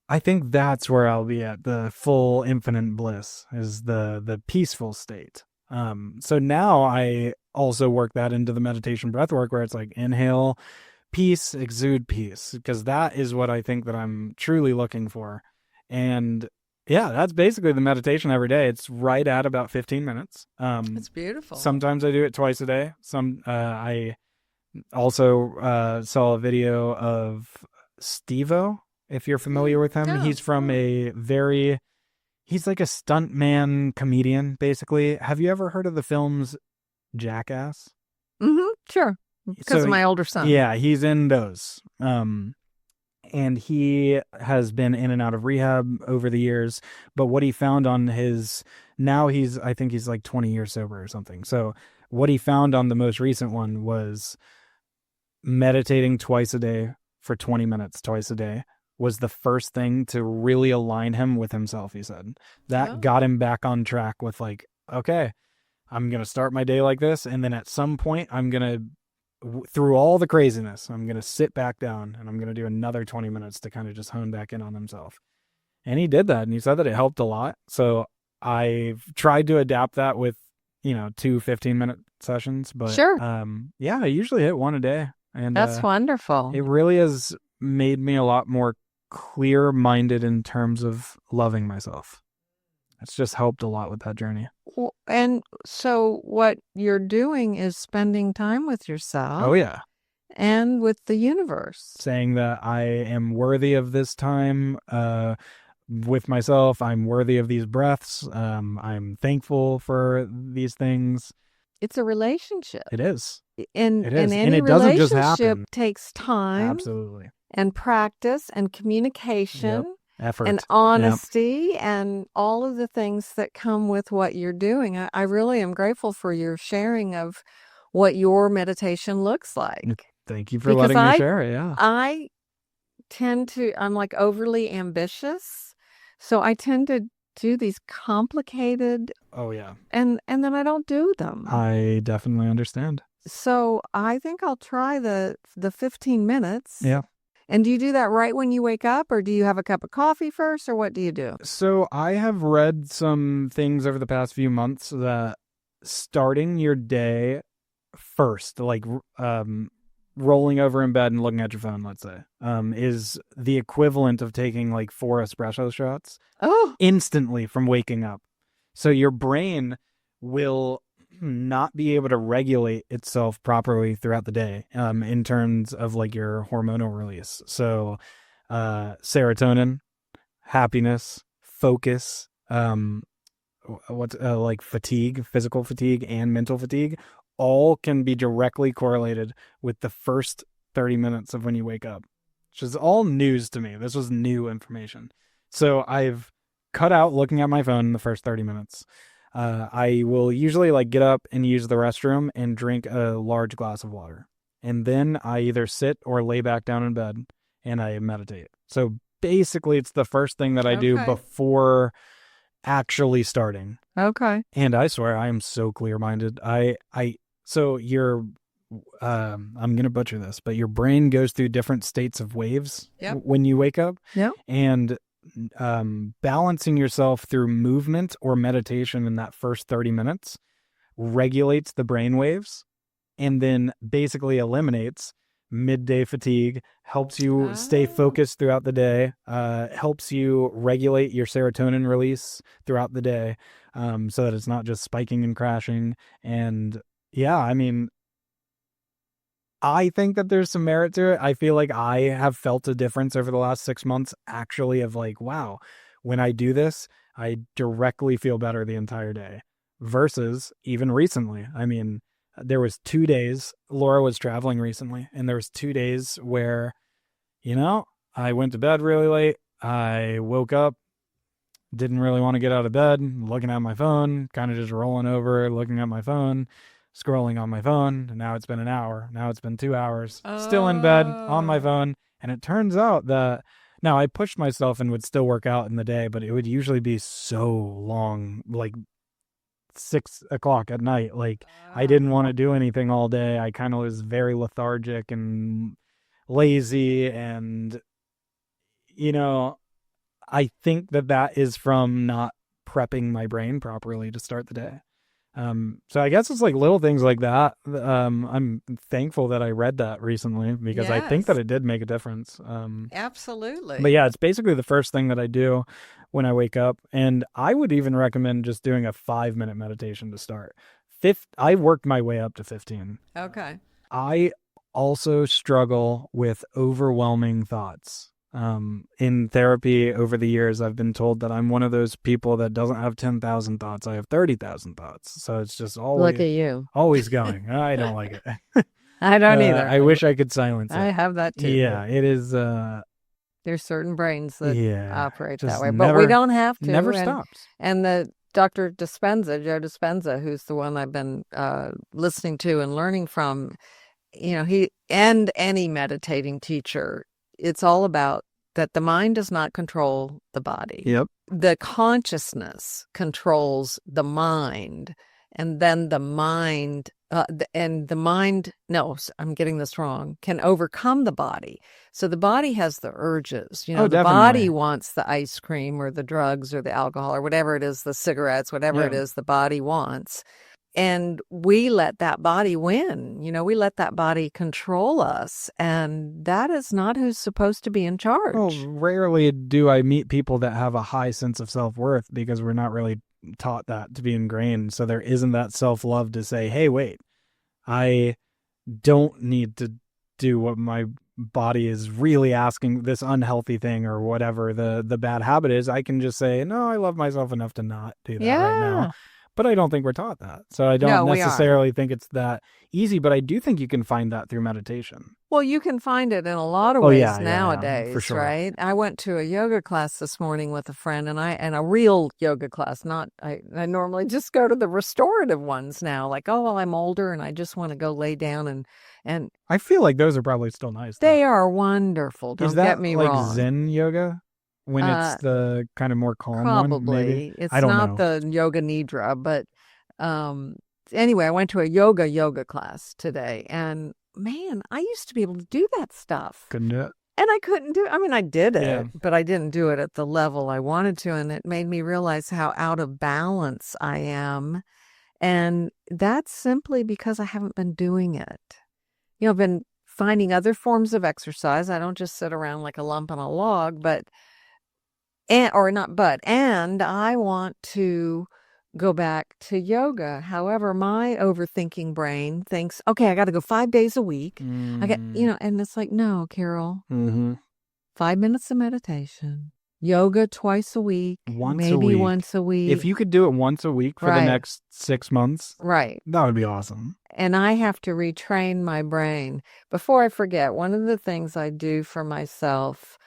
I think that's where I'll be at the full infinite bliss, is the peaceful state. So now I also work that into the meditation breath work, where it's like inhale peace, exude peace, because that is what I think that I'm truly looking for. And yeah, that's basically the meditation every day. It's right at about 15 minutes.
That's beautiful.
Sometimes I do it twice a day. I also saw a video of Steve-O, if you're familiar with him.
Yeah.
He's from he's like a stuntman comedian, basically. Have you ever heard of the films Jackass?
Sure. Because of my older son.
Yeah, he's in those. And he has been in and out of rehab over the years. But what he found on I think he's like 20 years sober or something. So what he found on the most recent one was meditating twice a day for 20 minutes twice a day was the first thing to really align him with himself, he said. That got him back on track with like, okay, I'm going to start my day like this. And then at some point, through all the craziness, I'm going to sit back down and I'm going to do another 20 minutes to kind of just hone back in on himself. And he did that. And he said that it helped a lot. So I've tried to adapt that with, 2 15-minute sessions. But
sure.
Yeah, I usually hit one a day. And
that's wonderful.
It really has made me a lot more clear-minded in terms of loving myself. It's just helped a lot with that journey.
And so what you're doing is spending time with yourself.
Oh, yeah.
And with the universe.
Saying that I am worthy of this time with myself. I'm worthy of these breaths. I'm thankful for these things.
It's a relationship.
It is.
And
it is.
any
And it doesn't just
relationship
happen.
Takes time.
Absolutely.
And practice and communication.
Yep. Effort.
And honesty. Yep. And all of the things that come with what you're doing. I really am grateful for your sharing of what your meditation looks like.
Thank you for letting me share it. Yeah.
I'm like overly ambitious. So I tend to do these complicated.
Oh, yeah.
And then I don't do them.
I definitely understand.
So I think I'll try the 15 minutes.
Yeah.
And do you do that right when you wake up, or do you have a cup of coffee first, or what do you do?
So I have read some things over the past few months that starting your day first, like rolling over in bed and looking at your phone, let's say, is the equivalent of taking like 4 espresso shots
Oh,
instantly from waking up. So your brain will not be able to regulate itself properly throughout the day, in terms of like your hormonal release. So serotonin, happiness, focus, what's like fatigue, physical fatigue and mental fatigue, all can be directly correlated with the first 30 minutes of when you wake up, which is all news to me. This was new information. So I've cut out looking at my phone in the first 30 minutes. I will usually like get up and use the restroom and drink a large glass of water. And then I either sit or lay back down in bed and I meditate. So basically it's the first thing that I do
Okay.
before actually starting.
okay.
And I swear I am so clear-minded. So I'm going to butcher this, but your brain goes through different states of waves when you wake up.
Yep.
And balancing yourself through movement or meditation in that first 30 minutes regulates the brain waves and then basically eliminates midday fatigue, helps you stay focused throughout the day, helps you regulate your serotonin release throughout the day, so that it's not just spiking and crashing. And yeah, I mean, I think that there's some merit to it. I feel like I have felt a difference over the last 6 months, actually, of like, wow, when I do this, I directly feel better the entire day versus even recently. I mean, there was 2 days, Laura was traveling recently, and there was 2 days where, I went to bed really late. I woke up, didn't really want to get out of bed, looking at my phone, kind of just rolling over, looking at my phone, scrolling on my phone. And now it's been an hour. Now it's been 2 hours, still in bed on my phone. And it turns out that now I pushed myself and would still work out in the day, but it would usually be so long, like 6 o'clock at night. Like I didn't want to do anything all day. I kind of was very lethargic and lazy. And, I think that is from not prepping my brain properly to start the day. So I guess it's like little things like that. I'm thankful that I read that recently because I think that it did make a difference.
Absolutely.
But yeah, it's basically the first thing that I do when I wake up. And I would even recommend just doing a 5-minute meditation to start. I worked my way up to 15.
Okay.
I also struggle with overwhelming thoughts. In therapy over the years, I've been told that I'm one of those people that doesn't have 10,000 thoughts. I have 30,000 thoughts. So it's just
Look at you.
always going. I don't like it.
I don't either.
I wish I could silence it.
I have that too.
Yeah, it is.
There's certain brains that operate
just
that way, but we don't have to.
Never stops.
And the Dr. Joe Dispenza, who's the one I've been listening to and learning from, he and any meditating teacher, it's all about that the mind does not control the body.
Yep.
The consciousness controls the mind, and then the mind, no, I'm getting this wrong, can overcome the body. So the body has the urges. The
definitely.
body wants the ice cream or the drugs or the alcohol or whatever it is, the cigarettes, whatever it is the body wants. And we let that body win. We let that body control us. And that is not who's supposed to be in charge.
Well, rarely do I meet people that have a high sense of self-worth because we're not really taught that to be ingrained. So there isn't that self-love to say, hey, wait, I don't need to do what my body is really asking, this unhealthy thing or whatever the bad habit is. I can just say, no, I love myself enough to not do that right now. But I don't think we're taught that. So I don't necessarily think it's that easy, but I do think you can find that through meditation.
Well, you can find it in a lot of ways nowadays,
for sure.
Right? I went to a yoga class this morning with a friend, and a real yoga class. I normally just go to the restorative ones now. Like, well, I'm older and I just want to go lay down and
I feel like those are probably still nice.
They are wonderful. Don't get me wrong.
Is that like Zen yoga? When it's the kind of more calm
probably.
one, maybe?
It's
I don't
not
know.
the yoga nidra, but anyway, I went to a yoga class today, and man, I used to be able to do that stuff.
Couldn't do it.
And I couldn't do it. I mean, I did it,
Yeah.
but I didn't do it at the level I wanted to. And it made me realize how out of balance I am. And that's simply because I haven't been doing it. I've been finding other forms of exercise. I don't just sit around like a lump on a log, and I want to go back to yoga. However, my overthinking brain thinks, okay, I got to go 5 days a week. And it's like, no, Carol, 5 minutes of meditation, yoga twice a week, maybe once a week.
If you could do it once a week for the next 6 months,
right,
that would be awesome.
And I have to retrain my brain. Before I forget, one of the things I do for myself,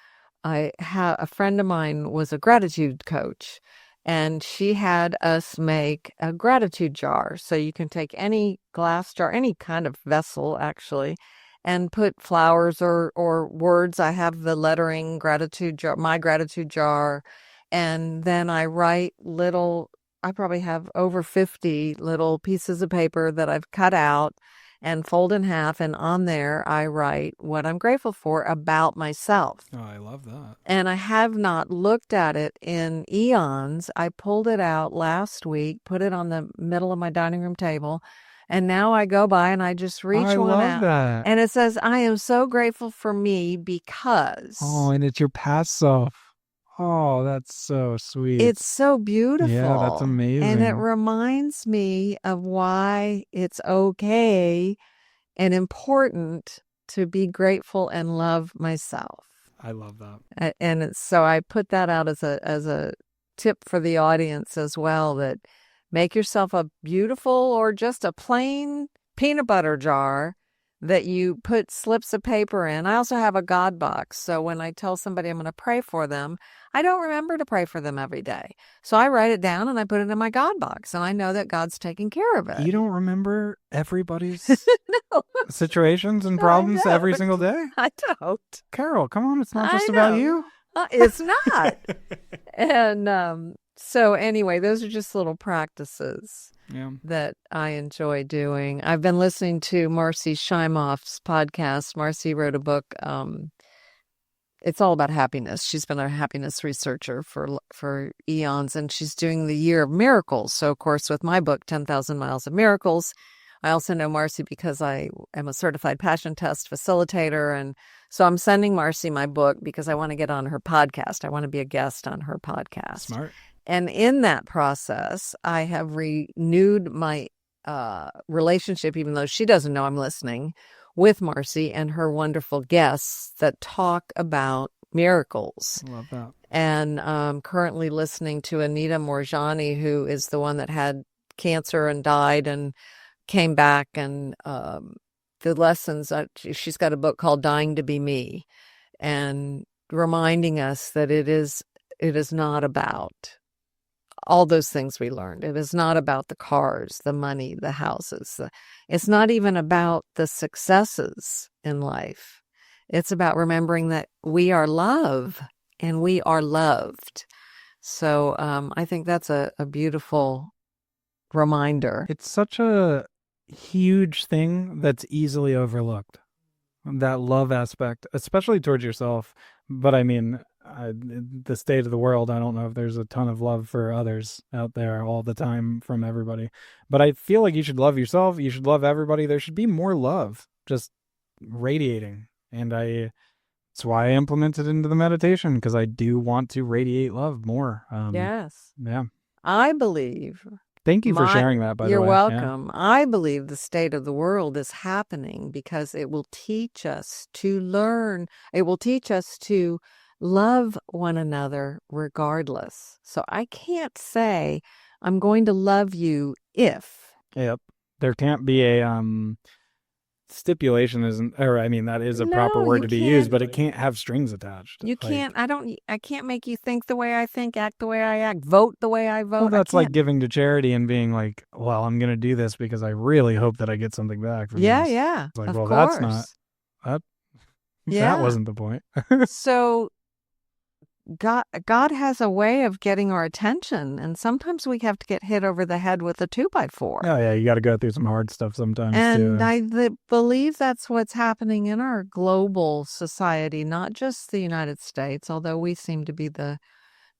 a friend of mine was a gratitude coach, and she had us make a gratitude jar. So you can take any glass jar, any kind of vessel, actually, and put flowers or words. I have the lettering gratitude jar, my gratitude jar. And then I write I probably have over 50 little pieces of paper that I've cut out and fold in half. And on there, I write what I'm grateful for about myself.
Oh, I love that.
And I have not looked at it in eons. I pulled it out last week, put it on the middle of my dining room table. And now I go by and I just reach one out.
I love that.
And it says, I am so grateful for me because.
Oh, and it's your past self. Oh, that's so sweet.
It's so beautiful.
Yeah, that's amazing.
And it reminds me of why it's okay and important to be grateful and love myself.
I love that.
And so I put that out as a tip for the audience as well, that make yourself a beautiful or just a plain peanut butter jar that you put slips of paper in. I also have a God box. So when I tell somebody I'm going to pray for them, I don't remember to pray for them every day. So I write it down and I put it in my God box, and I know that God's taking care of it.
You don't remember everybody's situations and problems every single day?
I don't.
Carol, come on. It's not just about you.
It's not. And so anyway, those are just little practices that I enjoy doing. I've been listening to Marcy Shimoff's podcast. Marcy wrote a book. It's all about happiness. She's been a happiness researcher for eons, and she's doing the Year of Miracles. So, of course, with my book, 10,000 Miles of Miracles, I also know Marcy because I am a certified passion test facilitator. And so I'm sending Marcy my book because I want to get on her podcast. I want to be a guest on her podcast.
Smart.
And in that process, I have renewed my relationship, even though she doesn't know I'm listening, with Marcy and her wonderful guests that talk about miracles.
I love that.
And I'm currently listening to Anita Morjani, who is the one that had cancer and died and came back. And the lessons, she's got a book called Dying to Be Me, and reminding us that it is not about all those things we learned. It is not about the cars, the money, the houses. It's not even about the successes in life. It's about remembering that we are love and we are loved. So I think that's a beautiful reminder.
It's such a huge thing that's easily overlooked, that love aspect, especially towards yourself. But I mean, the state of the world, I don't know if there's a ton of love for others out there all the time from everybody. But I feel like you should love yourself. You should love everybody. There should be more love just radiating. And that's why I implemented into the meditation, because I do want to radiate love more.
Yes.
Yeah.
I believe.
Thank you for sharing that, by the way.
You're welcome. Yeah. I believe the state of the world is happening because it will teach us to learn. It will teach us to love one another regardless. So I can't say I'm going to love you if.
Yep. There can't be a stipulation, that is a proper word to be used, but it can't have strings attached.
You can't. I can't make you think the way I think, act the way I act, vote the way I vote.
Well, that's like giving to charity and being like, well, I'm going to do this because I really hope that I get something back from this.
Yeah.
It's like,
of
well,
course.
That's not that wasn't the point.
So God has a way of getting our attention, and sometimes we have to get hit over the head with a 2x4.
Oh yeah, you got to go through some hard stuff sometimes
And
too.
I believe that's what's happening in our global society, not just the United States, although we seem to be the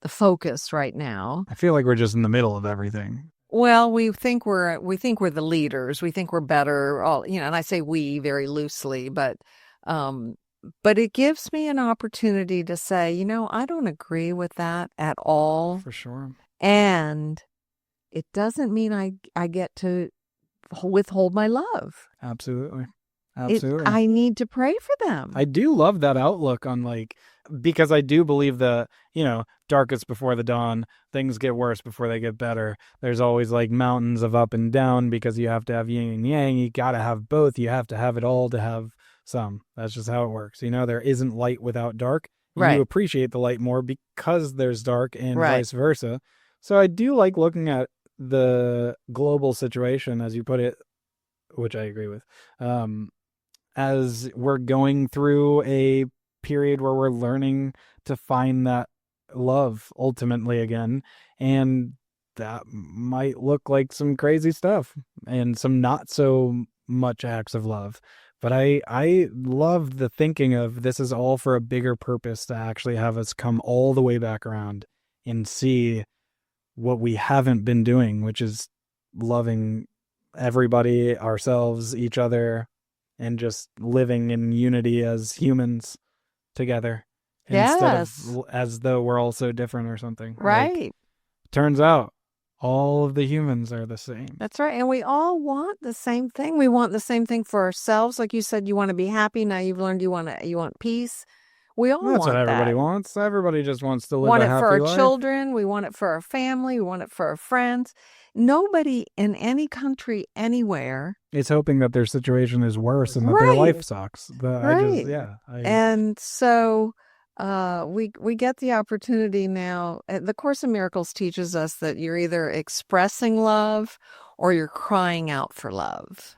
focus right now.
I feel like we're just in the middle of everything.
Well, we think we're the leaders. We think we're better. And I say we very loosely, but it gives me an opportunity to say, I don't agree with that at all.
For sure.
And it doesn't mean I get to withhold my love.
Absolutely.
I need to pray for them.
I do love that outlook on because I do believe the, darkest before the dawn, things get worse before they get better. There's always mountains of up and down because you have to have yin and yang. You got to have both. You have to have it all to have some. That's just how it works. There isn't light without dark.
Right.
You appreciate the light more because there's dark and vice versa. So I do like looking at the global situation, as you put it, which I agree with, as we're going through a period where we're learning to find that love ultimately again. And that might look like some crazy stuff and some not so much acts of love. But I love the thinking of this is all for a bigger purpose, to actually have us come all the way back around and see what we haven't been doing, which is loving everybody, ourselves, each other, and just living in unity as humans together. Instead of as though we're all so different or something.
Right.
Turns out all of the humans are the same.
That's right. And we all want the same thing. We want the same thing for ourselves. Like you said, you want to be happy. Now you've learned you want peace. We all want that.
That's what everybody wants. Everybody just wants to live
a happy life.
We want it
for our children. We want it for our family. We want it for our friends. Nobody in any country anywhere
is hoping that their situation is worse and that their life sucks.
And so we get the opportunity now. The Course in Miracles teaches us that you're either expressing love or you're crying out for love.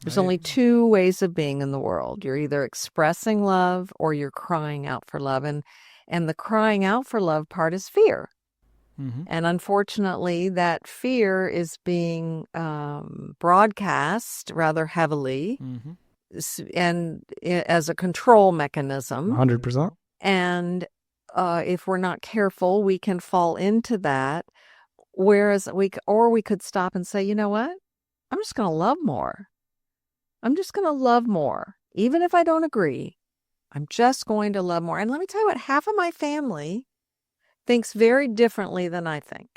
There's only two ways of being in the world. You're either expressing love or you're crying out for love. And the crying out for love part is fear. Mm-hmm. And unfortunately, that fear is being broadcast rather heavily, and as a control mechanism.
100%.
And if we're not careful, we can fall into that. Whereas we could stop and say, you know what? I'm just going to love more. I'm just going to love more. Even if I don't agree, I'm just going to love more. And let me tell you what, half of my family thinks very differently than I think.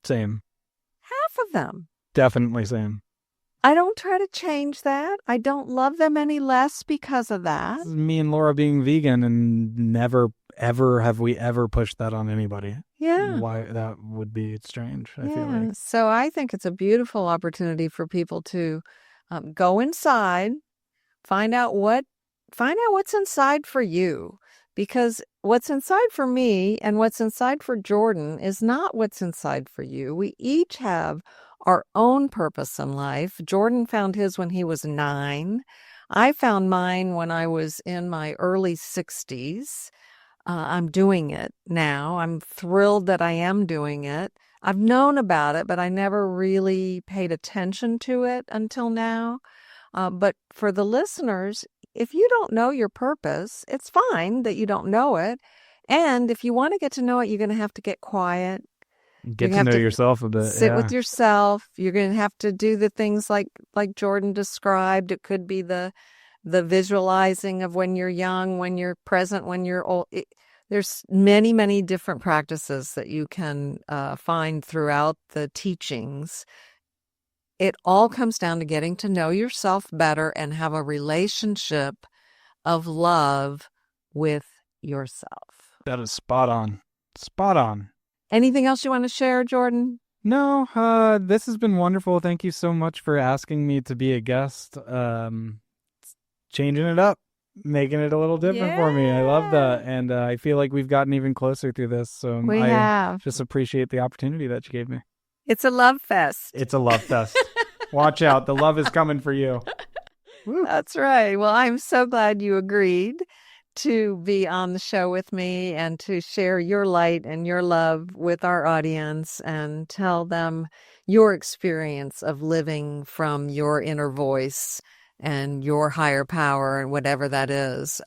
Same.
Half of them.
Definitely same.
I don't try to change that. I don't love them any less because of that.
This is me and Laura being vegan, and never, ever have we ever pushed that on anybody.
Yeah.
Why that would be strange, I feel like.
So I think it's a beautiful opportunity for people to go inside, find out what's inside for you. Because what's inside for me and what's inside for Jordan is not what's inside for you. We each have our own purpose in life. Jordan found his when he was 9. I found mine when I was in my early 60s. I'm doing it now. I'm thrilled that I am doing it. I've known about it, but I never really paid attention to it until now. But for the listeners, if you don't know your purpose, it's fine that you don't know it. And if you want to get to know it, you're going to have to get quiet.
Get to know yourself a bit.
Sit with yourself. You're going to have to do the things like Jordan described. It could be the visualizing of when you're young, when you're present, when you're old. There's many, many different practices that you can find throughout the teachings. It all comes down to getting to know yourself better and have a relationship of love with yourself.
That is spot on. Spot on.
Anything else you want to share, Jordan?
No, this has been wonderful. Thank you so much for asking me to be a guest. Changing it up, making it a little different for me. I love that. And I feel like we've gotten even closer through this. So I just appreciate the opportunity that you gave me.
It's a love fest.
It's a love fest. Watch out. The love is coming for you.
Woo. That's right. Well, I'm so glad you agreed to be on the show with me and to share your light and your love with our audience and tell them your experience of living from your inner voice and your higher power and whatever that is,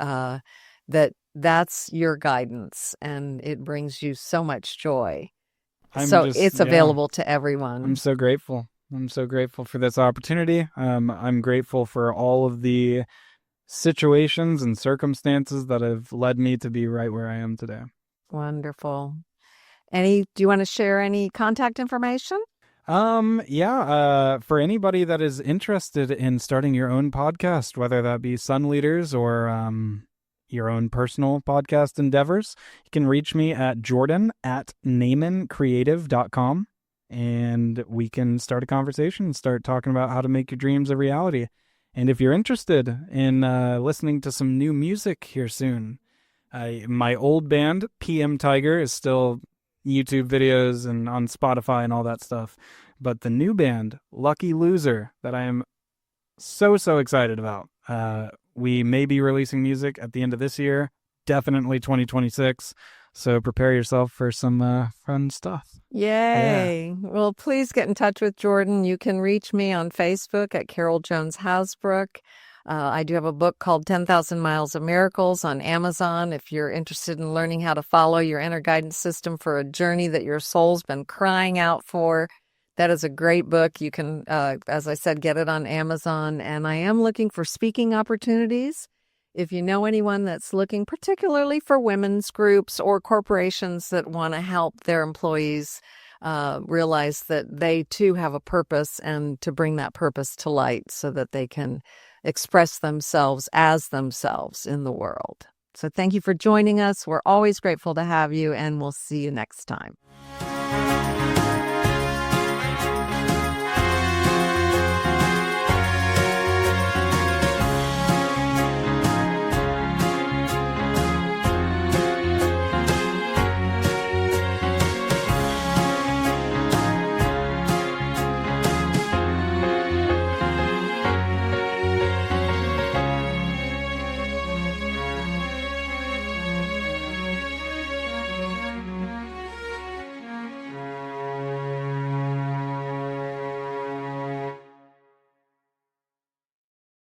that's your guidance and it brings you so much joy. So it's available to everyone.
I'm so grateful. I'm so grateful for this opportunity. I'm grateful for all of the situations and circumstances that have led me to be right where I am today.
Wonderful. Do you want to share any contact information?
For anybody that is interested in starting your own podcast, whether that be Sun Leaders or your own personal podcast endeavors, you can reach me at jordan@naamancreative.com, and we can start a conversation and start talking about how to make your dreams a reality. And if you're interested in listening to some new music here soon, my old band, PM Tiger, is still YouTube videos and on Spotify and all that stuff. But the new band, Lucky Loser, that I am so excited about. We may be releasing music at the end of this year, definitely 2026. So prepare yourself for some fun stuff.
Yay. Yeah. Well, please get in touch with Jordan. You can reach me on Facebook at Carol Jones Hasbrouck. I do have a book called 10,000 Miles of Miracles on Amazon. If you're interested in learning how to follow your inner guidance system for a journey that your soul's been crying out for, that is a great book. You can, as I said, get it on Amazon. And I am looking for speaking opportunities. If you know anyone that's looking particularly for women's groups or corporations that want to help their employees realize that they too have a purpose and to bring that purpose to light so that they can express themselves as themselves in the world. So thank you for joining us. We're always grateful to have you, and we'll see you next time.